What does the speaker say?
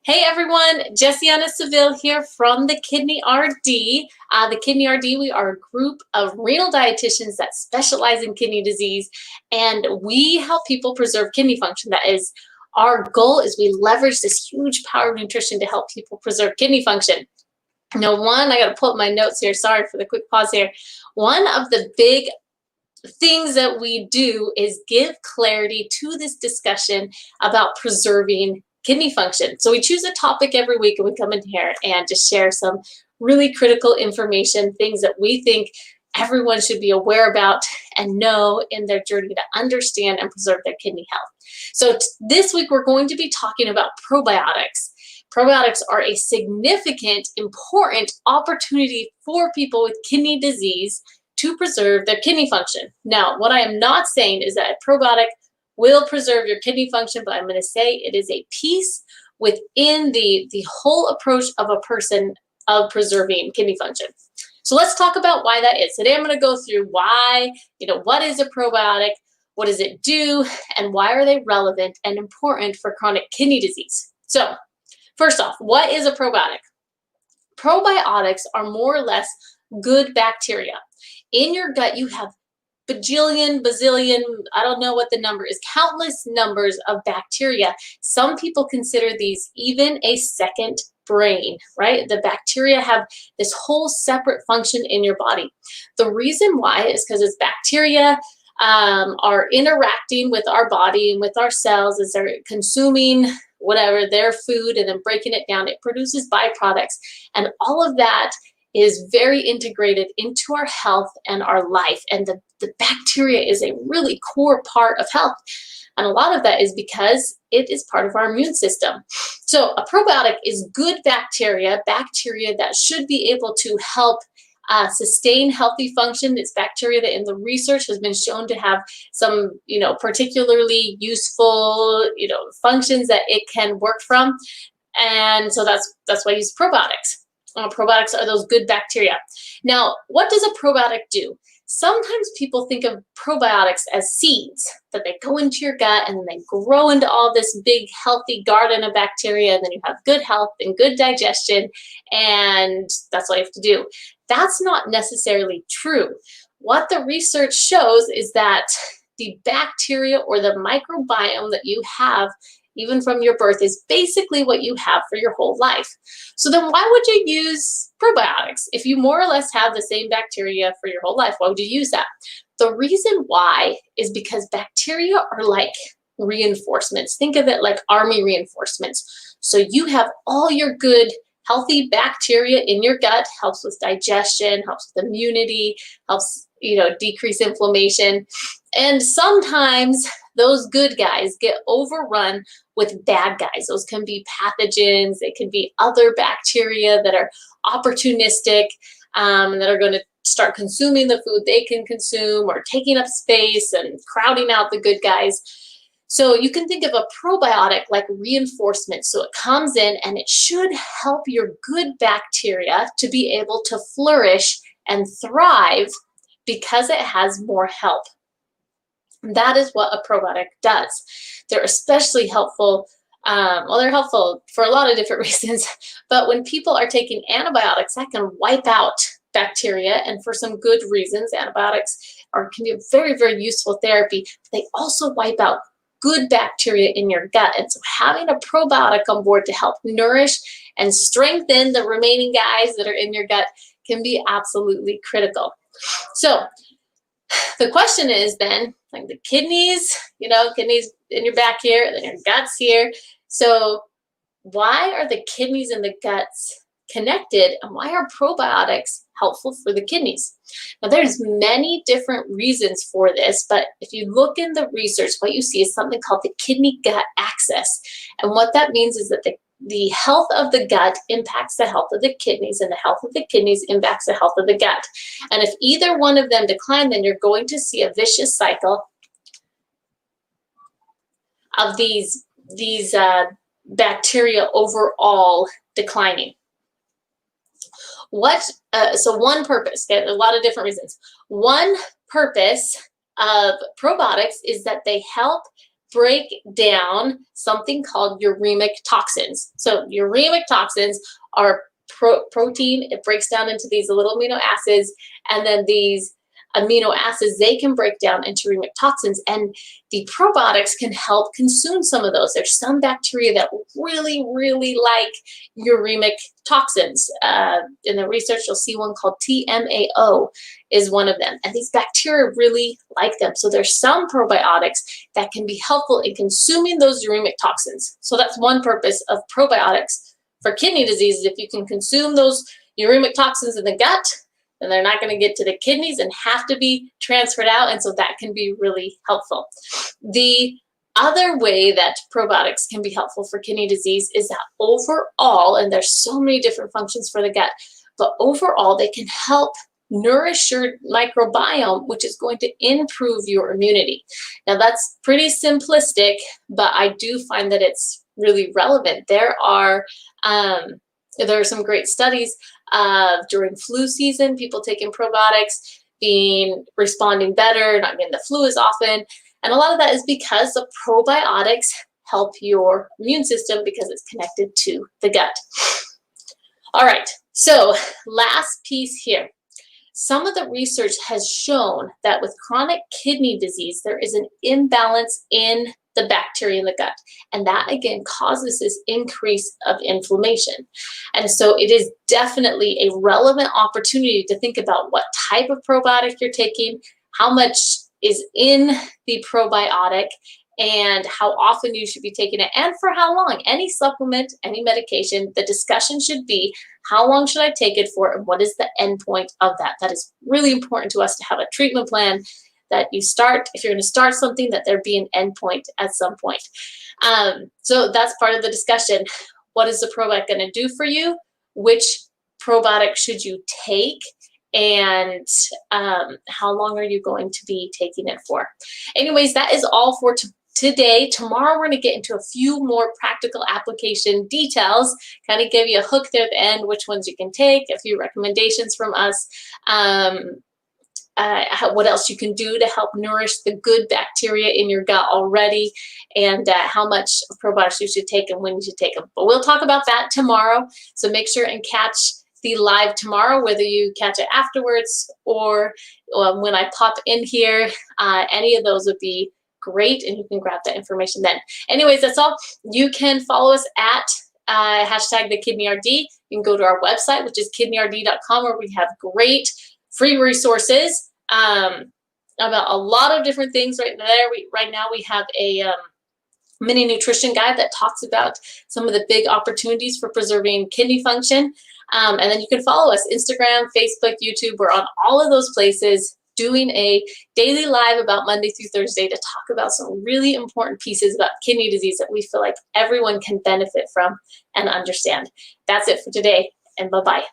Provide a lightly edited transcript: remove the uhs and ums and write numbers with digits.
Hey everyone, Jessiana Seville here from the Kidney RD. The Kidney RD, we are a group of renal dietitians that specialize in kidney disease, and we help people preserve kidney function. That is, our goal is we leverage this huge power of nutrition to help people preserve kidney function. Now, I got to pull up my notes here. Sorry for the quick pause here. One of the big things that we do is give clarity to this discussion about preserving kidney function. So we choose a topic every week and we come in here and just share some really critical information, things that we think everyone should be aware about and know in their journey to understand and preserve their kidney health. So this week we're going to be talking about probiotics. Probiotics are a significant, important opportunity for people with kidney disease to preserve their kidney function. Now, what I am not saying is that a probiotic will preserve your kidney function, but I'm going to say it is a piece within the whole approach of a person of preserving kidney function. So let's talk about why that is. Today I'm going to go through why, what is a probiotic, what does it do, and why are they relevant and important for chronic kidney disease. So first off, what is a probiotic? Probiotics are more or less good bacteria. In your gut, you have bazillion, I don't know what the number is, countless numbers of bacteria. Some people consider these even a second brain, right? The bacteria have this whole separate function in your body. The reason why is because as bacteria are interacting with our body and with our cells as they're consuming whatever their food and then breaking it down, it produces byproducts. And all of that is very integrated into our health and our life. And the bacteria is a really core part of health. And a lot of that is because it is part of our immune system. So a probiotic is good bacteria that should be able to help sustain healthy function. It's bacteria that in the research has been shown to have some, particularly useful, functions that it can work from. And so that's why I use probiotics. Probiotics are those good bacteria. Now, what does a probiotic do? Sometimes people think of probiotics as seeds, that they go into your gut and then they grow into all this big healthy garden of bacteria, and then you have good health and good digestion, and that's all you have to do. That's not necessarily true. What the research shows is that the bacteria or the microbiome that you have even from your birth is basically what you have for your whole life. So then why would you use probiotics? If you more or less have the same bacteria for your whole life, why would you use that? The reason why is because bacteria are like reinforcements. Think of it like army reinforcements. So you have all your good healthy bacteria in your gut, helps with digestion, helps with immunity, helps decrease inflammation. And sometimes those good guys get overrun with bad guys. Those can be pathogens. They can be other bacteria that are opportunistic, that are going to start consuming the food they can consume or taking up space and crowding out the good guys. So you can think of a probiotic like reinforcement. So it comes in and it should help your good bacteria to be able to flourish and thrive because it has more help. That is what a probiotic does. They're especially helpful. They're helpful for a lot of different reasons, but when people are taking antibiotics, that can wipe out bacteria, and for some good reasons. Antibiotics can be a very, very useful therapy. They also wipe out good bacteria in your gut, and so having a probiotic on board to help nourish and strengthen the remaining guys that are in your gut can be absolutely critical. So the question is then, like the kidneys, kidneys in your back here, and then your guts here. So why are the kidneys and the guts connected, and why are probiotics helpful for the kidneys? Now, there's many different reasons for this, but if you look in the research, what you see is something called the kidney-gut axis. And what that means is that the health of the gut impacts the health of the kidneys, and the health of the kidneys impacts the health of the gut. And if either one of them decline, then you're going to see a vicious cycle of these bacteria overall declining. So one purpose, okay, a lot of different reasons. One purpose of probiotics is that they help break down something called uremic toxins. So uremic toxins are protein. It breaks down into these little amino acids, and then these amino acids, they can break down into uremic toxins, and the probiotics can help consume some of those. There's some bacteria that really, really like uremic toxins. In the research, you'll see one called TMAO is one of them, and these bacteria really like them. So there's some probiotics that can be helpful in consuming those uremic toxins. So that's one purpose of probiotics for kidney disease. If you can consume those uremic toxins in the gut, then they're not going to get to the kidneys and have to be transferred out, and so that can be really helpful. The other way that probiotics can be helpful for kidney disease is that overall, and there's so many different functions for the gut, but overall they can help nourish your microbiome, which is going to improve your immunity. Now that's pretty simplistic, but I do find that it's really relevant. There are some great studies during flu season, people taking probiotics, responding better, not getting the flu as often. And a lot of that is because the probiotics help your immune system because it's connected to the gut. All right, so last piece here. Some of the research has shown that with chronic kidney disease, there is an imbalance in the bacteria in the gut. And that, again, causes this increase of inflammation. And so it is definitely a relevant opportunity to think about what type of probiotic you're taking, how much is in the probiotic, and how often you should be taking it, and for how long. Any supplement, any medication, the discussion should be, how long should I take it for, and what is the end point of that? That is really important to us to have a treatment plan that you start, if you're going to start something, that there be an end point at some point. So that's part of the discussion. What is the probiotic going to do for you? Which probiotic should you take? And how long are you going to be taking it for? Anyways, that is all for today. Tomorrow, we're going to get into a few more practical application details, kind of give you a hook there at the end, which ones you can take, a few recommendations from us, what else you can do to help nourish the good bacteria in your gut already, and how much probiotics you should take and when you should take them. But we'll talk about that tomorrow, so make sure and catch the live tomorrow, whether you catch it afterwards or when I pop in here. Any of those would be great, and you can grab that information then. Anyways, that's all. You can follow us at #TheKidneyRD. You can go to our website, which is kidneyrd.com, where we have great free resources about a lot of different things right there. Right now we have a mini nutrition guide that talks about some of the big opportunities for preserving kidney function. And then you can follow us, Instagram, Facebook, YouTube. We're on all of those places, doing a daily live about Monday through Thursday to talk about some really important pieces about kidney disease that we feel like everyone can benefit from and understand. That's it for today, and bye-bye.